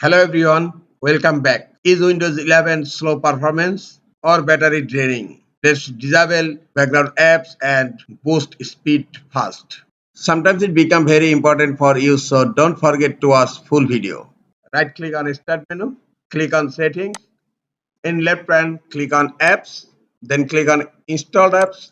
Hello everyone, welcome back. Is Windows 11 slow performance or battery draining? Let's disable background apps and boost speed fast. Sometimes it becomes very important for you, so don't forget to watch full video. Right click on Start menu, click on Settings. In left panel, click on Apps, then click on Installed Apps.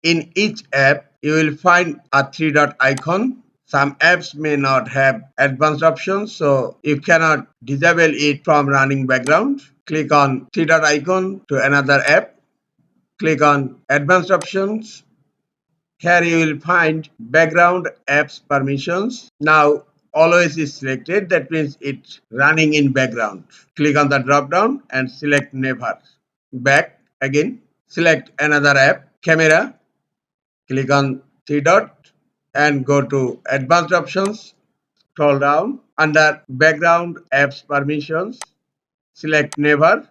In each app, you will find a three-dot icon. Some apps may not have advanced options, so you cannot disable it from running background. Click on three-dot icon to another app. Click on Advanced Options. Here you will find Background Apps Permissions. Now always is selected, that means it's running in background. Click on the drop down and select Never. Back again, select another app, Camera. Click on three dot and go to Advanced Options. Scroll down under Background Apps Permissions. Select Never.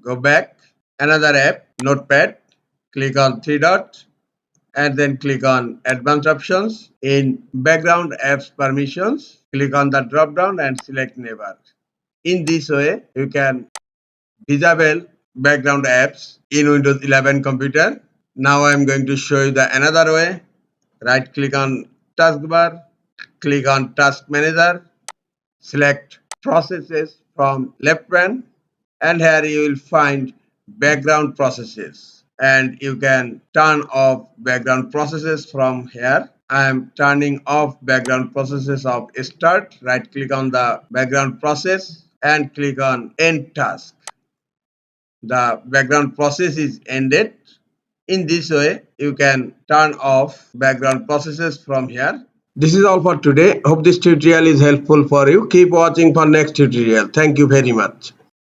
Go back. Another app, Notepad. Click on three dot and then click on Advanced Options. In Background Apps Permissions, click on the drop down and select Never. In this way, you can disable background apps in Windows 11 computer. Now I am going to show you the another way. Right click on taskbar, click on task manager, select processes from left panel, and here you will find background processes, and you can turn off background processes from here. I am turning off background processes of start. Right click on the background process and click on end task. The background process is ended. In this way, you can turn off background processes from here. This is all for today. Hope this tutorial is helpful for you. Keep watching for next tutorial. Thank you very much.